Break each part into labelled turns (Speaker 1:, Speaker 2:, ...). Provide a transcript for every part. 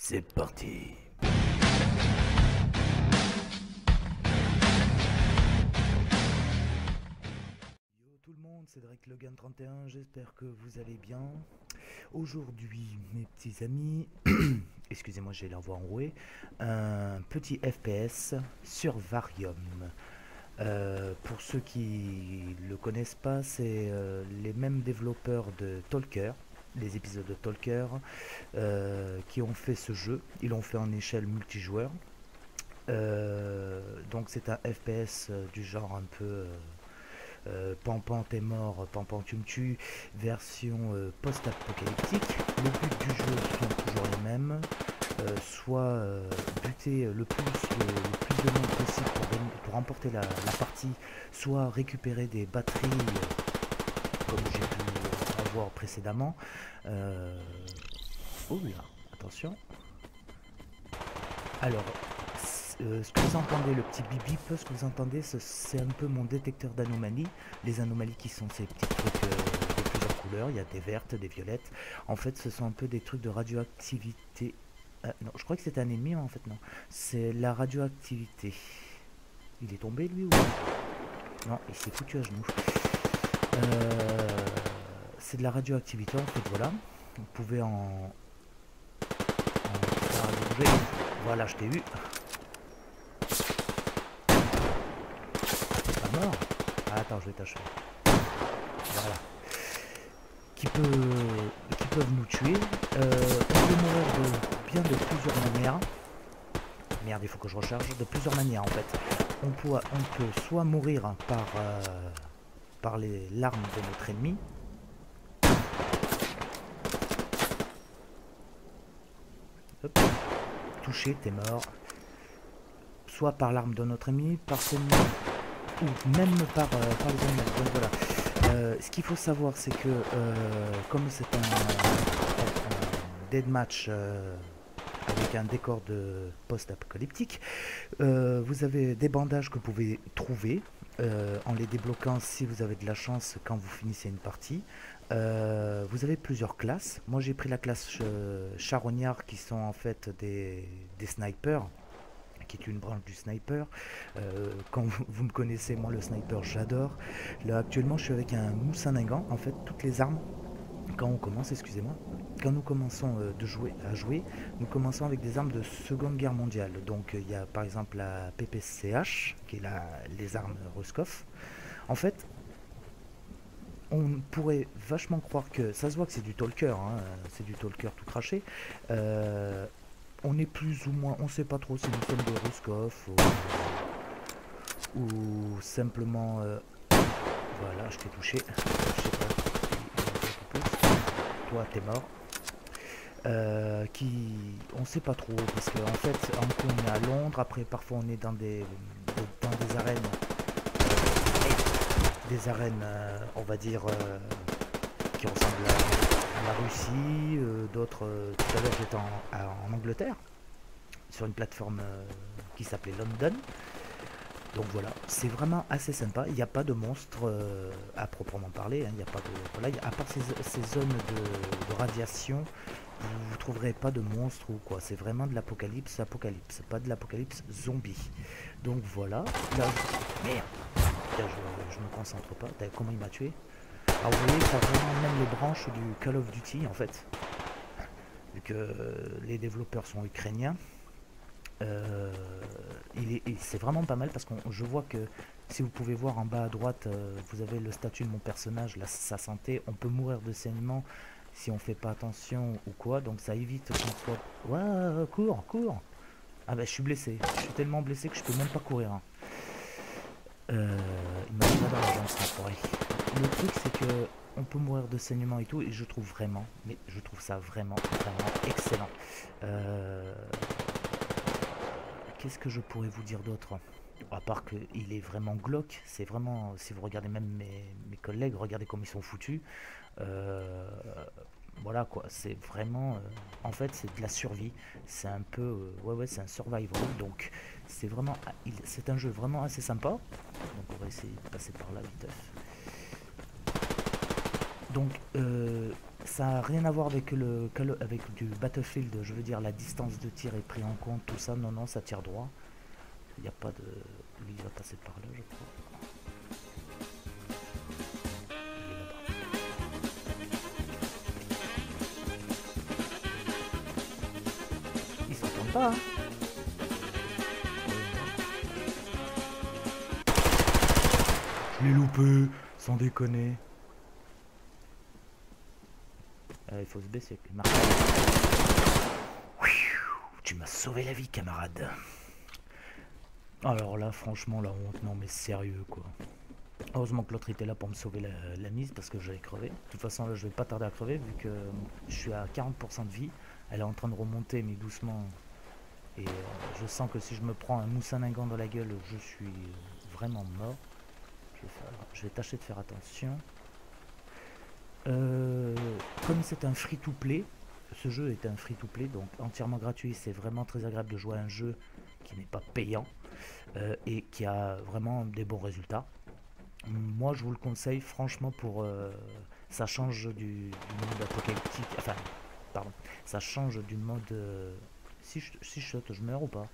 Speaker 1: C'est parti. Yo tout le monde, c'est Drake Logan 31, j'espère que vous allez bien. Aujourd'hui, mes petits amis, excusez-moi, j'ai la voix enrouée, un petit FPS sur Varium. Pour ceux qui le connaissent pas, c'est les mêmes développeurs de Talker, les épisodes de Talker, qui ont fait ce jeu. Ils l'ont fait en échelle multijoueur. Donc c'est un FPS du genre un peu Pampan t'es mort, Pampan tu me tues, version post-apocalyptique. Le but du jeu sont toujours les mêmes, soit buter le plus de monde possible pour remporter la partie, soit récupérer des batteries comme j'ai pu avoir précédemment. Oh là, attention. Alors, ce que vous entendez, le petit bip bip, ce que vous entendez, c'est un peu mon détecteur d'anomalies. Les anomalies qui sont ces petits trucs de plusieurs couleurs. Il y a des vertes, des violettes. En fait, ce sont un peu des trucs de radioactivité. Non, je crois que c'est un ennemi, mais en fait non. C'est la radioactivité. Il est tombé lui ou non? Il s'est foutu à genoux. C'est de la radioactivité en fait, voilà. Vous pouvez en faire allonger. Voilà, je t'ai eu. Mort. Ah, attends, je vais t'achever. Voilà. Qui peuvent nous tuer. On peut mourir de plusieurs manières. Merde, il faut que je recharge. De plusieurs manières en fait. On peut soit mourir par l'arme de notre ennemi. Hop. Touché, t'es mort. Soit par l'arme de notre ennemi, par ses ennemis, ou même par les animaux. Donc voilà. Ce qu'il faut savoir, c'est que comme c'est un deathmatch avec un décor de post-apocalyptique, vous avez des bandages que vous pouvez trouver en les débloquant si vous avez de la chance quand vous finissez une partie. Vous avez plusieurs classes. Moi j'ai pris la classe charognard qui sont en fait des snipers, qui est une branche du sniper. Quand vous me connaissez, moi le sniper j'adore. Là actuellement je suis avec un Moussanengan. En fait toutes les armes, quand on commence, excusez-moi, quand nous commençons à jouer, nous commençons avec des armes de Seconde Guerre mondiale. Donc il y a par exemple la PPCH, qui est les armes Roscoff. En fait, on pourrait vachement croire que, ça se voit que c'est du talker, hein, c'est du talker tout craché. On est plus ou moins, on sait pas trop si nous sommes des Ruskov ou simplement voilà, je t'ai touché, je sais pas, toi t'es mort. On sait pas trop parce qu'en fait un coup on est à Londres, après parfois on est dans des arènes on va dire qui ressemblent à la Russie, d'autres, tout à l'heure j'étais en Angleterre, sur une plateforme qui s'appelait London. Donc voilà, c'est vraiment assez sympa. Il n'y a pas de monstres à proprement parler. Hein. Il n'y a pas de, voilà, à part ces zones de radiation, vous ne trouverez pas de monstres ou quoi. C'est vraiment de l'apocalypse, pas de l'apocalypse zombie. Donc voilà. Là, merde. Là, je me concentre pas. Comment il m'a tué? Alors vous voyez, ça a vraiment même les branches du Call of Duty en fait. Vu que les développeurs sont ukrainiens. C'est vraiment pas mal parce que je vois que si vous pouvez voir en bas à droite, vous avez le statut de mon personnage, sa santé. On peut mourir de saignement si on fait pas attention ou quoi, donc ça évite qu'on soit. Ouais, cours. Ah bah je suis blessé, je suis tellement blessé que je peux même pas courir. Hein. Il m'a pas dans la jambe, cet enfoiré. Le truc c'est que on peut mourir de saignement et tout, et je trouve ça vraiment excellent. Qu'est-ce que je pourrais vous dire d'autre? À part qu'il est vraiment glauque, c'est vraiment, si vous regardez même mes collègues, regardez comme ils sont foutus. Voilà quoi, c'est vraiment, en fait c'est de la survie, c'est un peu, ouais c'est un survival, donc c'est vraiment, c'est un jeu vraiment assez sympa. Donc on va essayer de passer par là vite. Donc Ça n'a rien à voir avec avec du Battlefield, je veux dire la distance de tir est pris en compte, tout ça, non, non, ça tire droit. Il n'y a pas de... Lui, il va passer par là, je crois. Il est là-bas. Ils s'entendent pas, hein. Je l'ai loupé, sans déconner. Il faut se baisser. Tu m'as sauvé la vie, camarade. Alors là, franchement, la honte, non mais sérieux quoi. Heureusement que l'autre était là pour me sauver la mise parce que j'allais crever. De toute façon, là, je vais pas tarder à crever vu que je suis à 40% de vie. Elle est en train de remonter, mais doucement. Et je sens que si je me prends un moussaningan dans la gueule, je suis vraiment mort. Je vais tâcher de faire attention. Comme c'est un free-to-play, ce jeu est un free-to-play, donc entièrement gratuit. C'est vraiment très agréable de jouer à un jeu qui n'est pas payant et qui a vraiment des bons résultats. Moi, je vous le conseille franchement pour... ça change du mode apocalyptique. Enfin, pardon. Ça change du mode... si je saute, je meurs ou pas?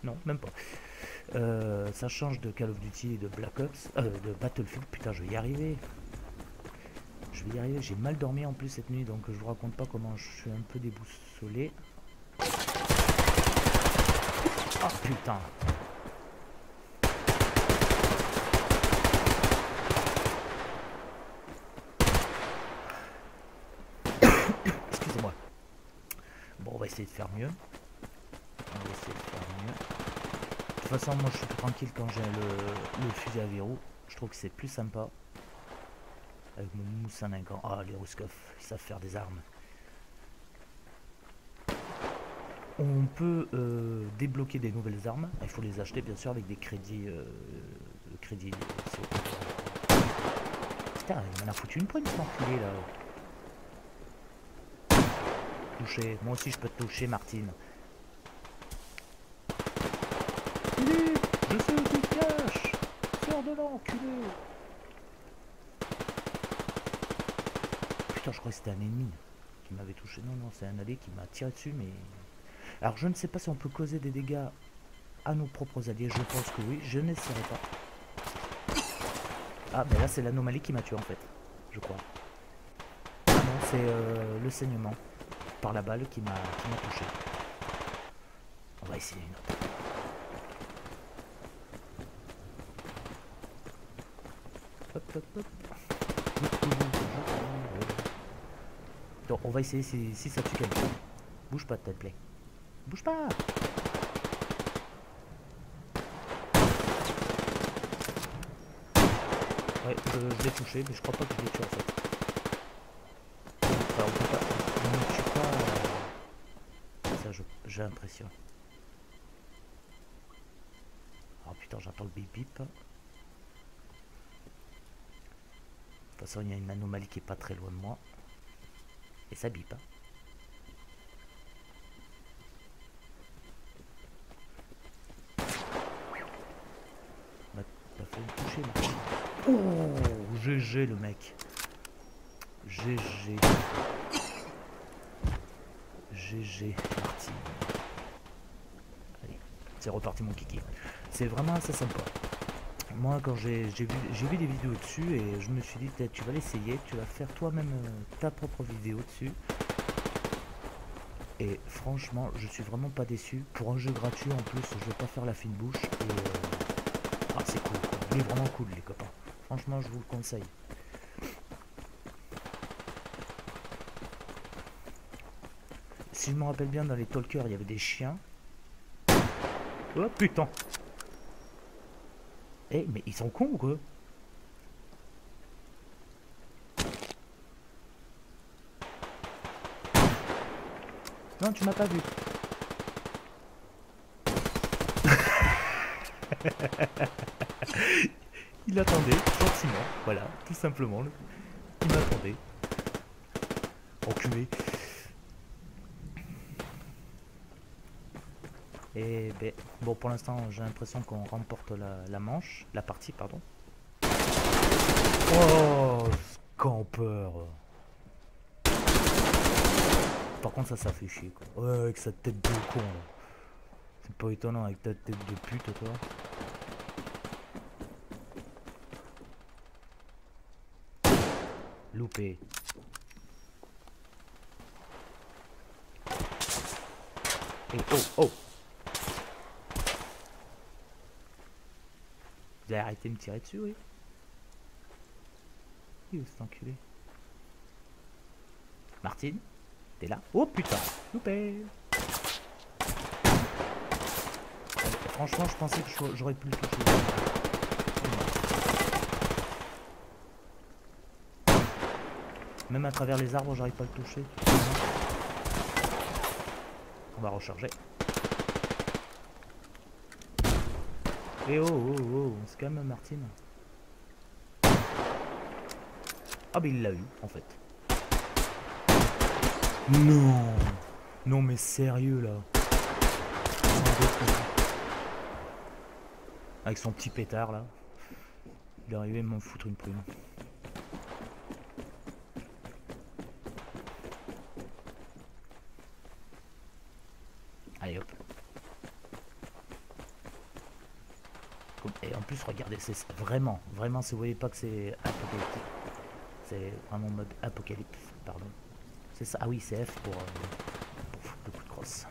Speaker 1: Non, même pas. Ça change de Call of Duty et de Black Ops. De Battlefield, putain, je vais y arriver. Je vais y arriver. J'ai mal dormi en plus cette nuit, donc je vous raconte pas comment je suis un peu déboussolé. Oh putain. Excusez-moi. Bon, on va essayer de faire mieux. On va essayer de faire mieux. De toute façon, moi je suis plus tranquille quand j'ai le fusil à verrou. Je trouve que c'est plus sympa. Avec mon moussaningan. Ah, les Ruskov, ils savent faire des armes. On peut débloquer des nouvelles armes. Il faut les acheter bien sûr avec des crédits. Putain, il m'en a foutu une poigne cet enculé là. Toucher. Moi aussi je peux te toucher, Martine. Philippe, je sais où tu te caches. Sors de là, enculé. Putain, je crois que c'était un ennemi qui m'avait touché. Non, non, c'est un allié qui m'a tiré dessus, mais... Alors, je ne sais pas si on peut causer des dégâts à nos propres alliés. Je pense que oui. Je n'essaierai pas. Ah, ben là, c'est l'anomalie qui m'a tué, en fait. Je crois. Ah non, c'est le saignement par la balle qui m'a touché. On va essayer une autre. Hop, hop, hop. Donc, on va essayer si ça tue quelqu'un. Bouge pas, s'il te plaît. Bouge pas. Ouais, je l'ai touché, mais je crois pas que je l'ai tué en fait. Enfin, on peut pas... On ne tue pas... Ça, j'ai l'impression. Oh putain, j'entends le bip bip. De toute façon, il y a une anomalie qui est pas très loin de moi. Et ça bip. Hein. T'as failli me toucher là. Oh, GG le mec. GG. GG Martine. Allez, c'est reparti mon kiki. C'est vraiment assez sympa. Moi quand j'ai vu des vidéos dessus et je me suis dit peut-être tu vas l'essayer, tu vas faire toi-même ta propre vidéo dessus. Et franchement je suis vraiment pas déçu. Pour un jeu gratuit en plus je vais pas faire la fine bouche. Et ah c'est cool quoi. Il est vraiment cool les copains. Franchement je vous le conseille. Si je me rappelle bien dans les talkers il y avait des chiens. Oh putain. Eh mais ils sont cons ou quoi? Non, tu m'as pas vu. Il attendait, gentiment. Voilà, tout simplement. Il m'attendait. Enculé. Et ben, bon, pour l'instant, j'ai l'impression qu'on remporte la manche. La partie, pardon. Oh, campeur. Par contre ça fait chier quoi. Ouais, avec sa tête de con là. C'est pas étonnant avec ta tête de pute toi. Loupé. Oh oh oh. Vous avez arrêté de me tirer dessus, oui. Il est où cet enculé? Martine, t'es là? Oh putain, loupé. Franchement, je pensais que j'aurais pu le toucher. Même à travers les arbres, j'arrive pas à le toucher. On va recharger. Et oh, oh, oh, on se calme, Martine. Ah, mais il l'a eu, en fait. Non! Non, mais sérieux, là. Avec son petit pétard, là. Il est arrivé à m'en foutre une prune. Allez, hop. Et en plus, regardez, c'est vraiment, si vous voyez pas que c'est apocalyptique. C'est vraiment mode apocalypse, pardon. C'est ça, ah oui, c'est F pour foutre le coup de crosse.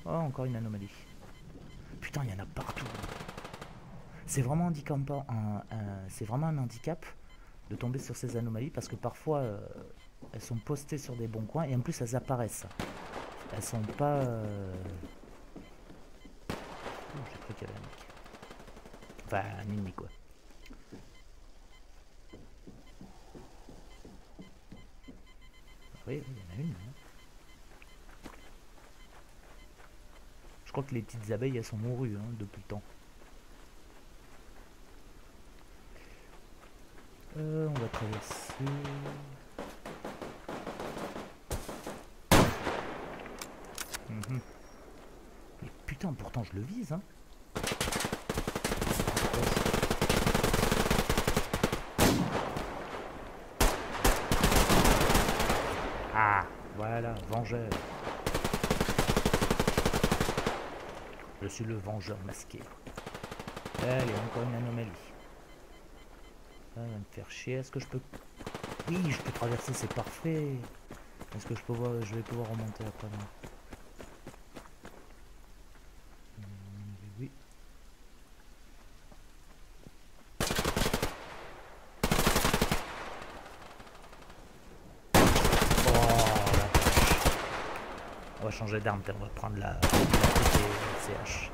Speaker 1: Oh, encore une anomalie. Putain, il y en a partout. C'est vraiment handicapant, c'est vraiment un handicap de tomber sur ces anomalies parce que parfois elles sont postées sur des bons coins et en plus elles apparaissent. Elles sont pas. Oh, j'ai cru qu'il y avait un mec. Enfin, un ennemi quoi. Oui, il y en a une. Hein. Je crois que les petites abeilles elles sont mourues hein, depuis le temps. On va traverser. Mais putain, pourtant je le vise, hein. Ah, voilà, vengeur. Je suis le vengeur masqué. Allez, encore une anomalie. Ça va me faire chier. Est-ce que je peux... Oui, je peux traverser, c'est parfait. Est-ce que je vais pouvoir remonter après là? Oui. Oh la vache. On va changer d'arme, on va prendre la CH.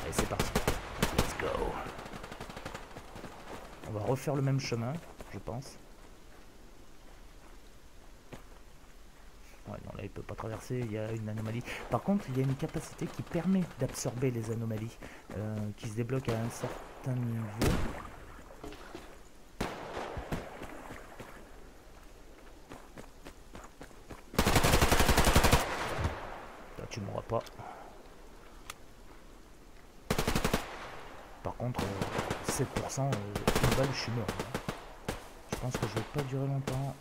Speaker 1: Allez, c'est parti. Let's go. On va refaire le même chemin, je pense. Ouais, non, là il peut pas traverser, il y a une anomalie. Par contre, il y a une capacité qui permet d'absorber les anomalies, qui se débloque à un certain niveau. Là, tu m'auras pas. Par contre, 7%, une balle, je suis mort. Je pense que je vais pas durer longtemps.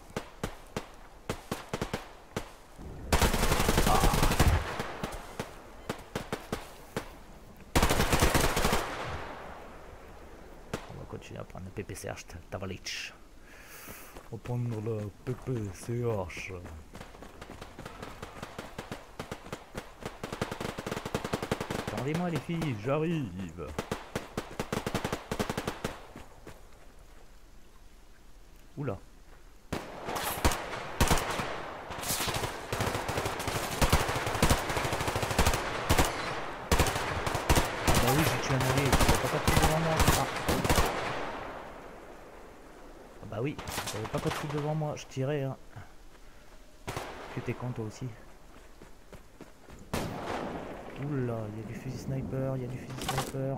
Speaker 1: Continuer à prendre le PPCH Tavalich. On va prendre le PPCH. Attendez-moi les filles, j'arrive. Oula. Ah bah oui, j'ai tué un allié, il n'y a pas de truc devant moi. Ah bah oui, il n'y avait pas de truc devant moi, je tirais. Hein. Que t'es con toi aussi. Oula, il y a du fusil sniper, il y a du fusil sniper.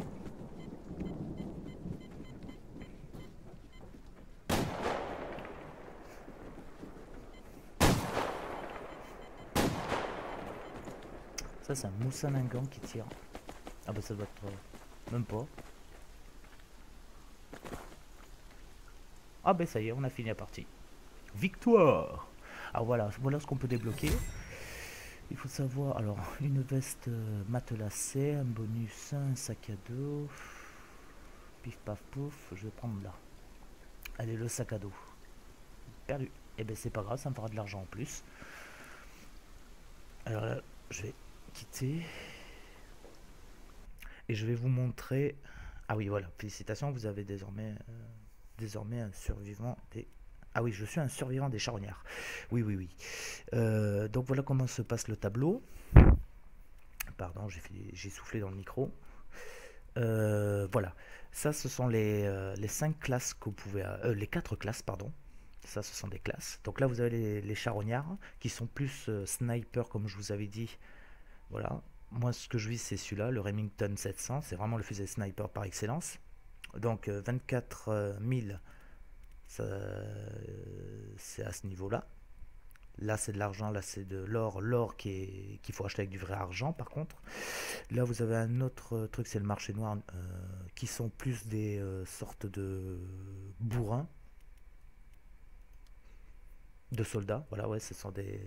Speaker 1: Ça, c'est un moussalingan qui tire. Ah bah ça doit être... même pas. Ah bah ça y est, on a fini la partie. Victoire. Alors voilà ce qu'on peut débloquer. Il faut savoir, alors, une veste matelassée, un bonus, un sac à dos. Pif paf pouf, je vais prendre là. Allez, le sac à dos. Perdu. Et ben c'est pas grave, ça me fera de l'argent en plus. Alors là, je vais quitter. Et je vais vous montrer... Ah oui, voilà, félicitations, vous avez désormais un survivant des... Ah oui, je suis un survivant des charognards. Oui, oui, oui. Donc voilà comment se passe le tableau. Pardon, j'ai soufflé dans le micro. Voilà, ça ce sont les 5 classes que vous pouvez... les 4 classes, pardon. Ça ce sont des classes. Donc là vous avez les charognards qui sont plus sniper comme je vous avais dit. Voilà, moi ce que je vis c'est celui-là, le Remington 700. C'est vraiment le fusil sniper par excellence. Donc 24 000, c'est à ce niveau-là. Là c'est de l'argent, là c'est de l'or, qu'il faut acheter avec du vrai argent par contre. Là vous avez un autre truc, c'est le marché noir, qui sont plus des sortes de bourrins, de soldats. Voilà, ouais, ce sont des...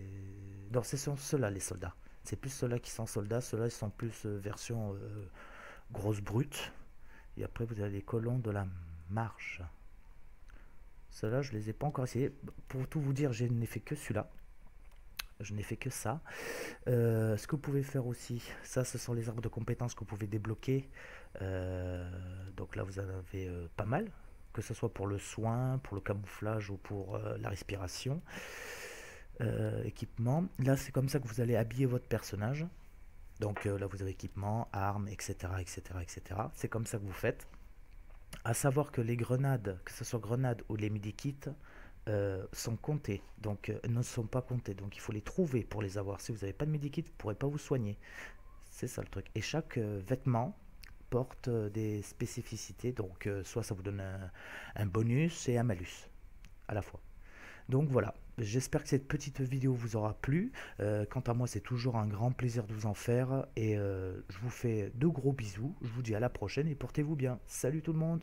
Speaker 1: Non, ce sont ceux-là les soldats. C'est plus ceux-là qui sont soldats, ceux-là ils sont plus version grosse brute. Et après vous avez les colons de la marche. Ceux-là je les ai pas encore essayés. Pour tout vous dire, je n'ai fait que celui-là. Je n'ai fait que ça. Ce que vous pouvez faire aussi, ça ce sont les arbres de compétences que vous pouvez débloquer. Donc là vous en avez pas mal, que ce soit pour le soin, pour le camouflage ou pour la respiration. Équipement, là c'est comme ça que vous allez habiller votre personnage. Donc là vous avez équipement, armes, etc. etc. etc. C'est comme ça que vous faites. À savoir que les grenades, que ce soit grenades ou les medikits, sont comptés, donc ne sont pas comptés, donc il faut les trouver pour les avoir. Si vous n'avez pas de medikit, vous ne pourrez pas vous soigner. C'est ça le truc. Et chaque vêtement porte des spécificités, donc soit ça vous donne un bonus et un malus à la fois. Donc voilà, j'espère que cette petite vidéo vous aura plu. Quant à moi, c'est toujours un grand plaisir de vous en faire. Et je vous fais de gros bisous. Je vous dis à la prochaine et portez-vous bien. Salut tout le monde!